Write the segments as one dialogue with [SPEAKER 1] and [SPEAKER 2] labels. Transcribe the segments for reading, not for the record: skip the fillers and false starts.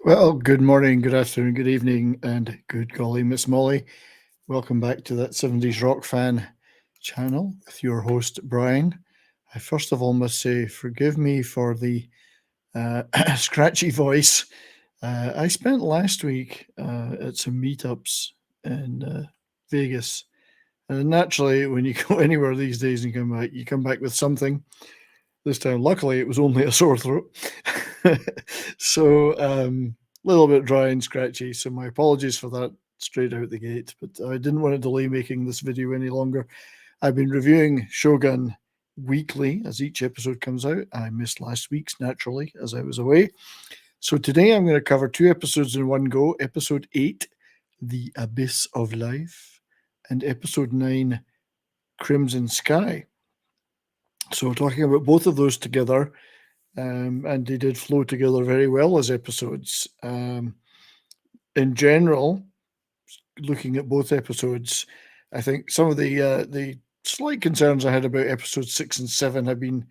[SPEAKER 1] Well, good morning, good afternoon, good evening, and good golly, Miss Molly. Welcome back to that 70s Rock Fan channel with your host, Brian. I first of all must say, forgive me for the scratchy voice. I spent last week at some meetups in Vegas. And naturally, when you go anywhere these days and you come back with something. This time, luckily, it was only a sore throat. So, a little bit dry and scratchy. So, my apologies for that straight out the gate. But I didn't want to delay making this video any longer. I've been reviewing Shogun weekly as each episode comes out. I missed last week's naturally as I was away. So, today I'm going to cover two episodes in one go. Episode 8, The Abyss of Life, and episode 9, Crimson Sky. So, talking about both of those together, and they did flow together very well as episodes. In general, looking at both episodes, I think some of the slight concerns I had about episodes 6 and 7 have been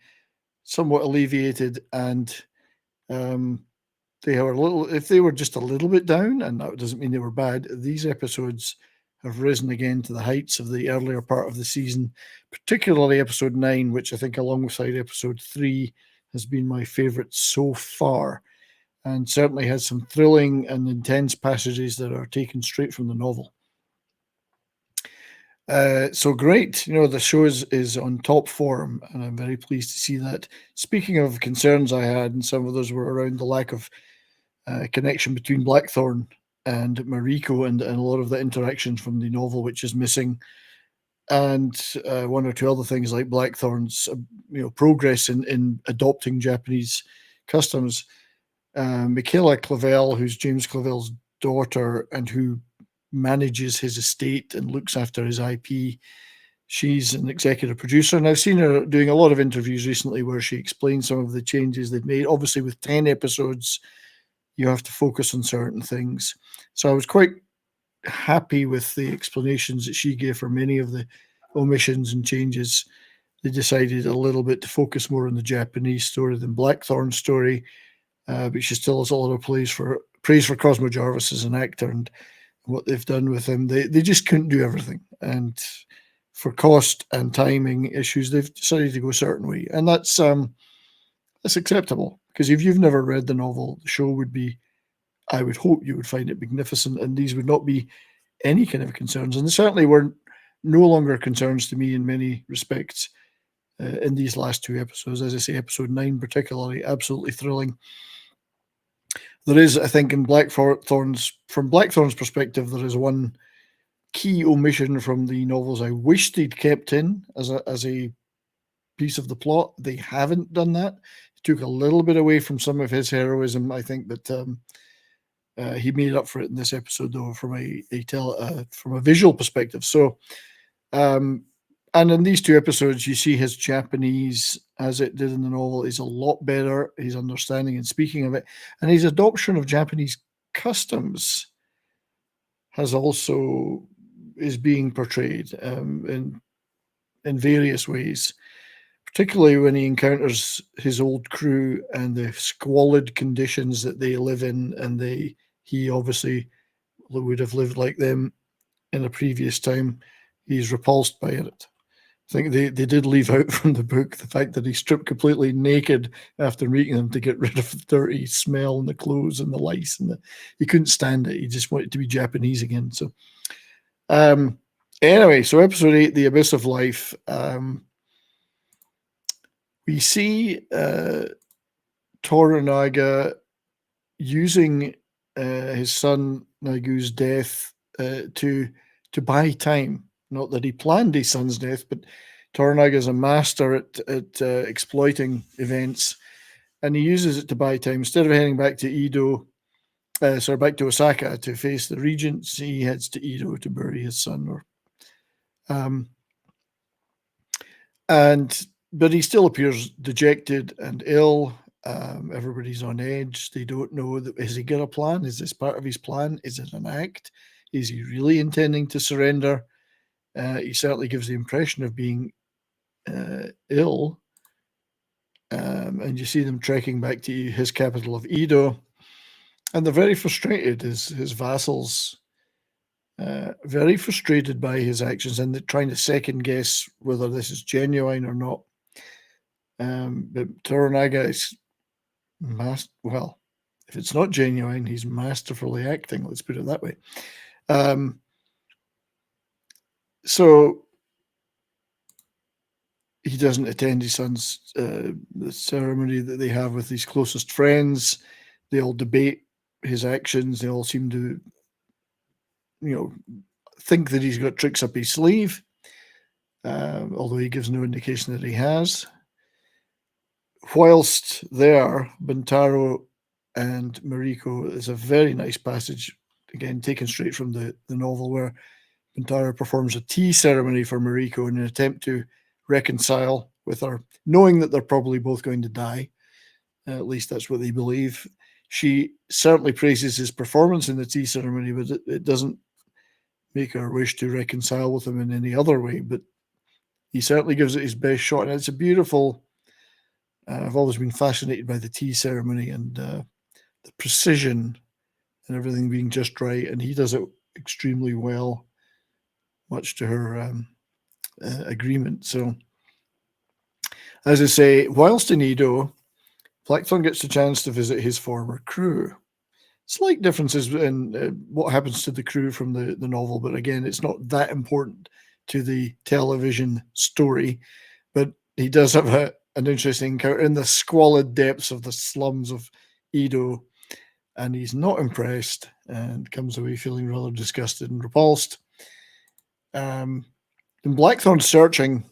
[SPEAKER 1] somewhat alleviated, and they were if they were just a little bit down, and that doesn't mean they were bad. These episodes have risen again to the heights of the earlier part of the season, particularly episode 9, which I think alongside episode 3 has been my favorite so far, and certainly has some thrilling and intense passages that are taken straight from the novel. So great, the show is on top form, and I'm very pleased to see that. Speaking of concerns I had, and some of those were around the lack of connection between Blackthorne and Mariko, and a lot of the interactions from the novel, which is missing, and one or two other things like Blackthorne's progress in adopting Japanese customs. Michaela Clavell, who's James Clavell's daughter and who manages his estate and looks after his IP, she's an executive producer, and I've seen her doing a lot of interviews recently where she explains some of the changes they've made. Obviously, with 10 episodes, you have to focus on certain things. So I was quite happy with the explanations that she gave for many of the omissions and changes. They decided a little bit to focus more on the Japanese story than Blackthorne's story, but she still has a lot of praise for Cosmo Jarvis as an actor and what they've done with him. They just couldn't do everything, and for cost and timing issues, they've decided to go a certain way, and that's acceptable, because if you've never read the novel, the show would be, I would hope you would find it magnificent, and these would not be any kind of concerns, and they certainly were no longer concerns to me in many respects in these last two episodes. As I say, episode 9 particularly, absolutely thrilling. There is, I think, from Blackthorne's perspective, there is one key omission from the novels I wish they'd kept in as a piece of the plot. They haven't done that. It took a little bit away from some of his heroism, I think, but he made up for it in this episode, though, from a visual perspective. So, and in these two episodes, you see his Japanese, as it did in the novel, is a lot better. His understanding and speaking of it, and his adoption of Japanese customs is being portrayed in various ways, particularly when he encounters his old crew and the squalid conditions that they live in, and he obviously would have lived like them in a previous time. He's repulsed by it. I think they did leave out from the book the fact that he stripped completely naked after meeting them to get rid of the dirty smell and the clothes and the lice, and he couldn't stand it. He just wanted to be Japanese again. So, anyway, so episode 8, The Abyss of Life. We see Toranaga using his son Nagu's death to buy time. Not that he planned his son's death, but Toranaga is a master at exploiting events, and he uses it to buy time. Instead of heading back to back to Osaka to face the regents, he heads to Edo to bury his son. But he still appears dejected and ill. Everybody's on edge. They don't know has he got a plan? Is this part of his plan? Is it an act? Is he really intending to surrender? He certainly gives the impression of being ill. And you see them trekking back to his capital of Edo. And they're very frustrated, his vassals, very frustrated by his actions, and they're trying to second guess whether this is genuine or not. But Toranaga is well, if it's not genuine, he's masterfully acting. Let's put it that way. So he doesn't attend his son's the ceremony that they have with his closest friends. They all debate his actions. They all seem to, think that he's got tricks up his sleeve, although he gives no indication that he has. Whilst there, Bintaro and Mariko is a very nice passage, again taken straight from the novel, where Bintaro performs a tea ceremony for Mariko in an attempt to reconcile with her, knowing that they're probably both going to die. At least that's what they believe. She certainly praises his performance in the tea ceremony, but it doesn't make her wish to reconcile with him in any other way. But he certainly gives it his best shot, and it's a beautiful. I've always been fascinated by the tea ceremony and the precision and everything being just right, and he does it extremely well, much to her agreement. So, as I say, whilst in Edo, Blackthorne gets the chance to visit his former crew. Slight differences in what happens to the crew from the novel, but again, it's not that important to the television story. But he does have an interesting encounter in the squalid depths of the slums of Edo, and he's not impressed and comes away feeling rather disgusted and repulsed. In Blackthorne's searching,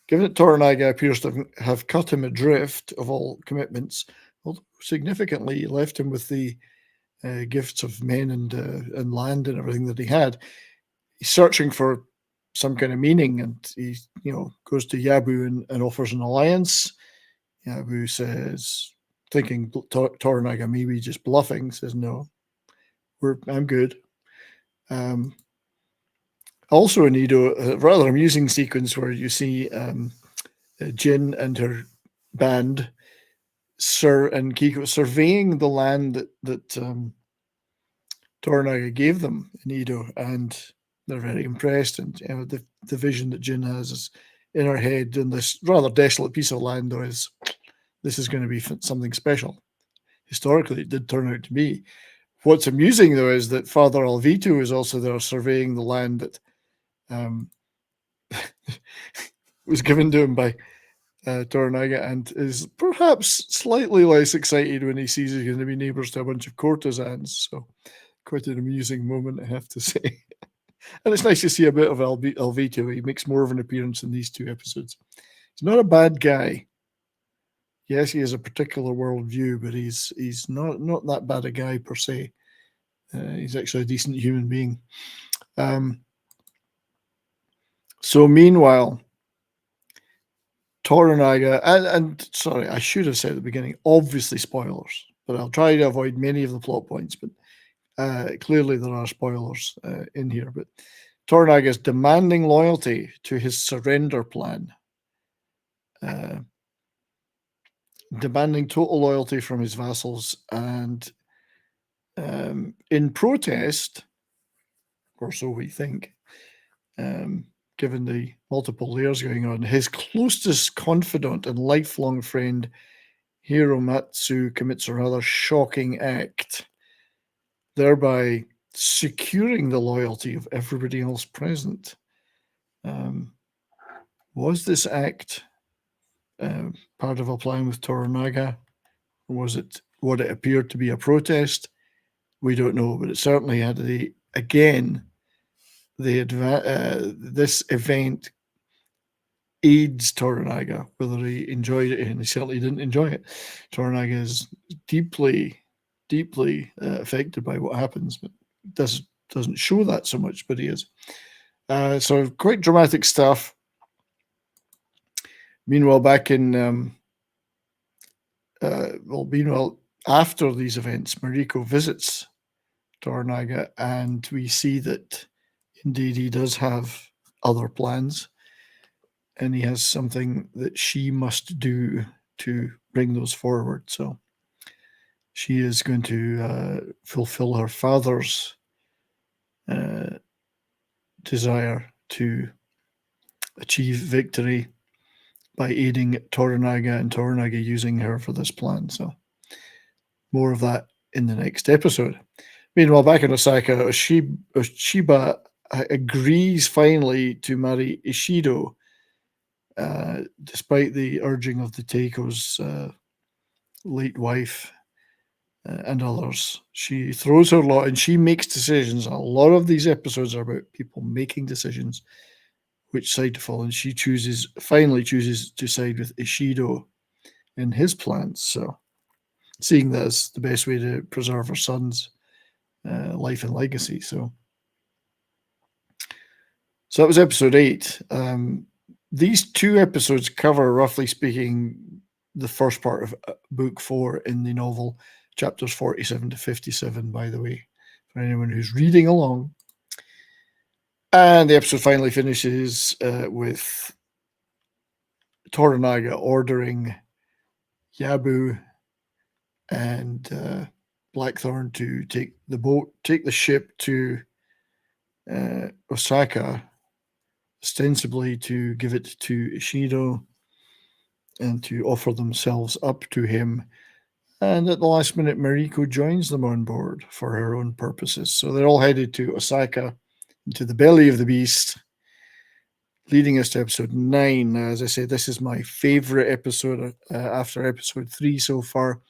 [SPEAKER 1] given that Toranaga appears to have cut him adrift of all commitments, although significantly left him with the gifts of men and land and everything that he had, he's searching for some kind of meaning, and he goes to Yabu and offers an alliance. Yabu says, thinking Toranaga may be just bluffing, says no, I'm good. Also in Edo, a rather amusing sequence where you see Jin and her band, Sir and Kiko, surveying the land that Toranaga gave them in Edo, and they're very impressed. And the vision that Jin has is in her head in this rather desolate piece of land, though, is this is going to be something special. Historically, it did turn out to be. What's amusing, though, is that Father Alvito is also there surveying the land that was given to him by Toranaga, and is perhaps slightly less excited when he sees he's going to be neighbours to a bunch of courtesans. So quite an amusing moment, I have to say. And it's nice to see a bit of Alvito. He makes more of an appearance in these 2 episodes. He's not a bad guy. Yes, he has a particular worldview, but he's not that bad a guy per se. He's actually a decent human being. So meanwhile, Toranaga, and sorry, I should have said at the beginning, obviously spoilers, but I'll try to avoid many of the plot points, but clearly there are spoilers in here. But Toranaga is demanding loyalty to his surrender plan, demanding total loyalty from his vassals, and in protest, or so we think, given the multiple layers going on, his closest confidant and lifelong friend, Hiromatsu, commits a rather shocking act, thereby securing the loyalty of everybody else present. Was this act part of a plan with Toranaga, or was it what it appeared to be a protest? We don't know, but it certainly had this event aids Toranaga, whether he enjoyed it, and he certainly didn't enjoy it. Toranaga is deeply, deeply affected by what happens, but doesn't show that so much, but he is. So quite dramatic stuff. Meanwhile, meanwhile, after these events, Mariko visits Toranaga, and we see that indeed he does have other plans, and he has something that she must do to bring those forward. So she is going to fulfill her father's desire to achieve victory by aiding Toranaga and Toranaga using her for this plan. So more of that in the next episode. Meanwhile, back in Osaka, Oshiba agrees finally to marry Ishido, despite the urging of the Taiko's late wife and others. She throws her lot and she makes decisions. A lot of these episodes are about people making decisions which side to fall, and she finally chooses to side with Ishido in his plans. So, seeing that as the best way to preserve her son's life and legacy. So that was episode 8. These 2 episodes cover, roughly speaking, the first part of book 4 in the novel, chapters 47 to 57, by the way, for anyone who's reading along. And the episode finally finishes with Toranaga ordering Yabu and Blackthorne to take the ship to Osaka, ostensibly to give it to Ishido and to offer themselves up to him. And at the last minute, Mariko joins them on board for her own purposes. So they're all headed to Osaka, into the belly of the beast, leading us to episode 9. As I say, this is my favorite episode after episode 3 so far.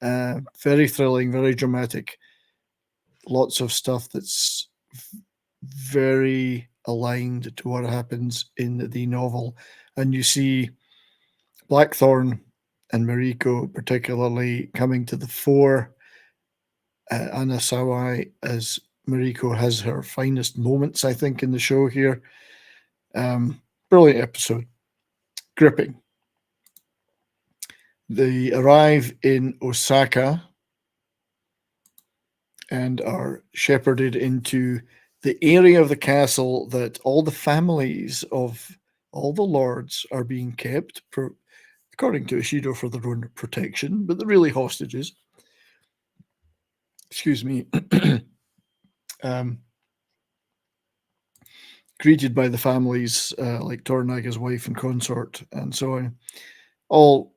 [SPEAKER 1] Very thrilling, very dramatic. Lots of stuff that's very aligned to what happens in the novel. And you see Blackthorne and Mariko particularly coming to the fore. Anna Sawai as Mariko has her finest moments, I think, in the show here. Brilliant episode. Gripping. They arrive in Osaka and are shepherded into the area of the castle that all the families of all the lords are being kept, according to Ishido, for their own protection, but they're really hostages. Excuse me. Greeted by the families like Toranaga's wife and consort and so on. All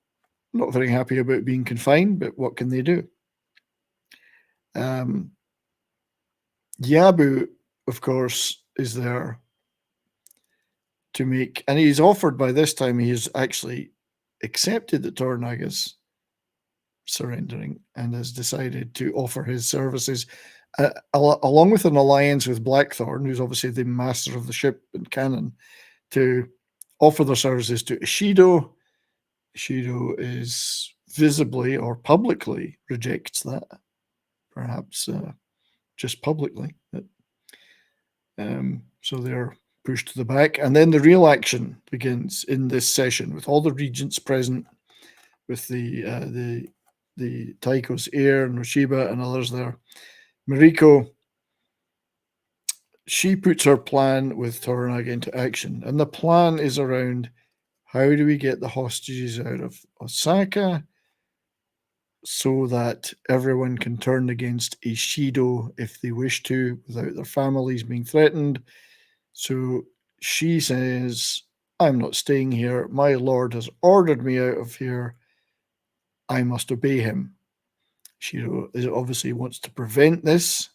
[SPEAKER 1] not very happy about being confined, but what can they do? Yabu, of course, is there to make, and he's offered by this time, he's actually accepted that Toranaga's surrendering and has decided to offer his services along with an alliance with Blackthorne, who's obviously the master of the ship and cannon, to offer their services to Ishido. Ishido is visibly or publicly rejects that, perhaps just publicly. So they're pushed to the back. And then the real action begins in this session with all the regents present, with the Taiko's heir and Oshiba and others there. Mariko, she puts her plan with Toranaga into action. And the plan is around, how do we get the hostages out of Osaka so that everyone can turn against Ishido if they wish to, without their families being threatened? So she says, I'm not staying here. My lord has ordered me out of here. I must obey him. Ishido obviously wants to prevent this.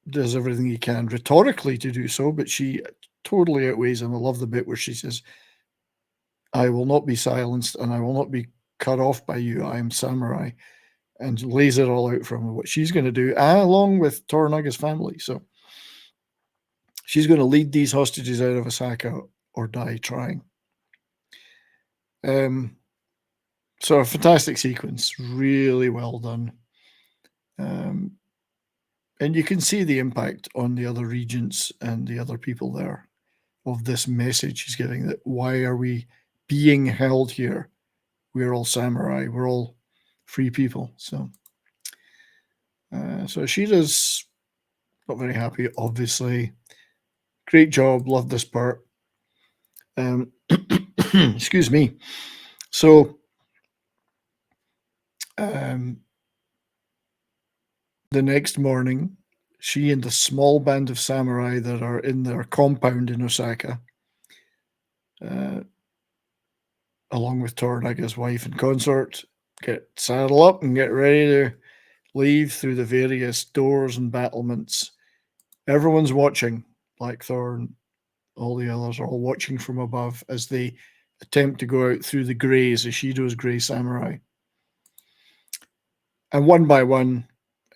[SPEAKER 1] Does everything he can rhetorically to do so, but she totally outweighs him. I love the bit where she says, I will not be silenced and I will not be cut off by you. I am samurai, and lays it all out from what she's going to do, along with Toranaga's family. So she's going to lead these hostages out of Osaka or die trying. So a fantastic sequence, really well done. And you can see the impact on the other regents and the other people there of this message he's giving, that why are we being held here? We're all samurai. We're all free people. So Ishida's not very happy, obviously. Great job. Love this part. Excuse me. So The next morning, she and a small band of samurai that are in their compound in Osaka, along with Toranaga's wife and consort, saddle up and get ready to leave through the various doors and battlements. Everyone's watching. Blackthorne, all the others are all watching from above as they attempt to go out through the greys, Ishido's grey samurai. And one by one,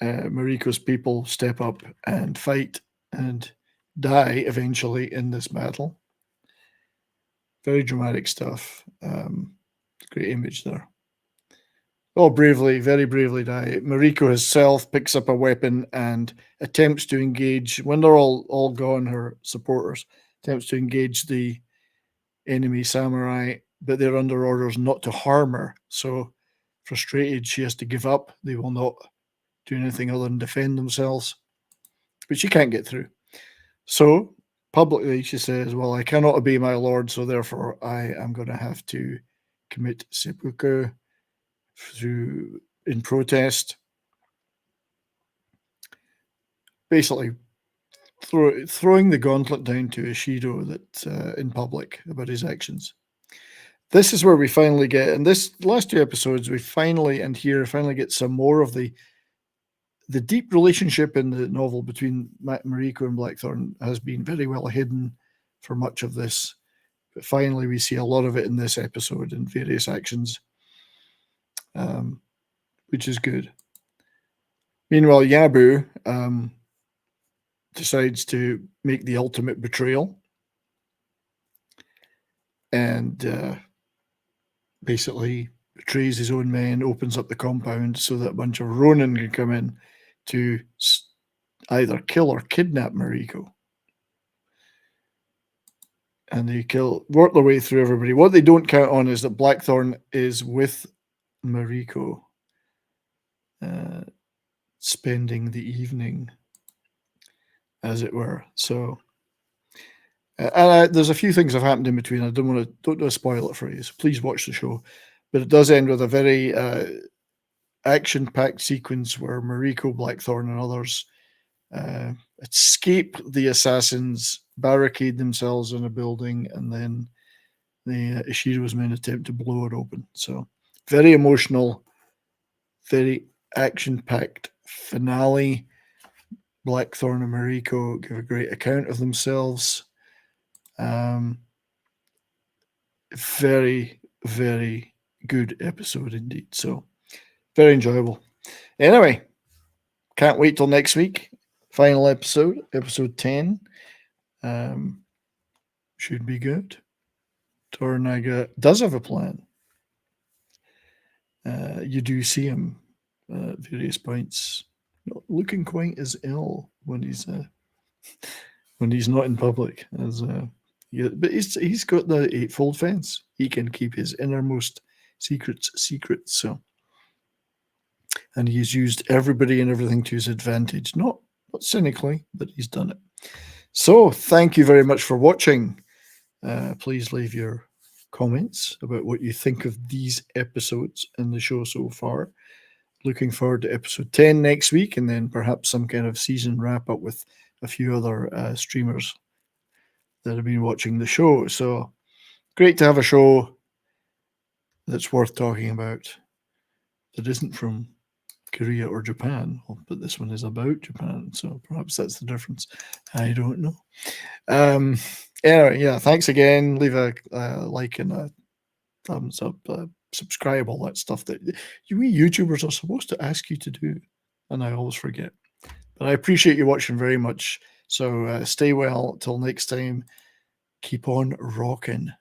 [SPEAKER 1] Mariko's people step up and fight and die eventually in this battle. Very dramatic stuff. Great image there. Oh, bravely, very bravely die. Mariko herself picks up a weapon and attempts to engage. When they're all gone, her supporters attempts to engage the enemy samurai, but they're under orders not to harm her. So, frustrated, she has to give up. They will not do anything other than defend themselves. But she can't get through. So, publicly, she says, well, I cannot obey my lord, so therefore I am going to have to commit seppuku in protest. Basically, throwing the gauntlet down to Ishido that in public about his actions. This is where we finally get, in this last two episodes, we finally get some more of the deep relationship in the novel between Mariko and Blackthorne has been very well hidden for much of this. But finally, we see a lot of it in this episode in various actions, which is good. Meanwhile, Yabu decides to make the ultimate betrayal and basically betrays his own men, opens up the compound so that a bunch of Ronin can come in to either kill or kidnap Mariko. And they work their way through everybody. What they don't count on is that Blackthorne is with Mariko, spending the evening, as it were. So, there's a few things have happened in between. I don't want to spoil it for you, so please watch the show. But it does end with a very action-packed sequence where Mariko, Blackthorne, and others escape the assassins, barricade themselves in a building, and then the Ishido's men attempt to blow it open. So very emotional, very action-packed finale. Blackthorne and Mariko give a great account of themselves. Very, very good episode indeed. So very enjoyable. Anyway, can't wait till next week. Final episode 10. Should be good. Toranaga does have a plan. You do see him at various points, not looking quite as ill when he's not in public. But he's got the eightfold fence. He can keep his innermost secrets secret. So, and he's used everybody and everything to his advantage. Not cynically, but he's done it. So, thank you very much for watching. Please leave your comments about what you think of these episodes in the show so far. Looking forward to episode 10 next week, and then perhaps some kind of season wrap up with a few other streamers that have been watching the show. So great to have a show that's worth talking about that isn't from Korea or Japan, but this one is about Japan, so perhaps that's the difference. I don't know. Anyway, yeah, thanks again. Leave a like and a thumbs up, subscribe, all that stuff that we YouTubers are supposed to ask you to do, and I always forget. But I appreciate you watching very much. So stay well till next time. Keep on rocking.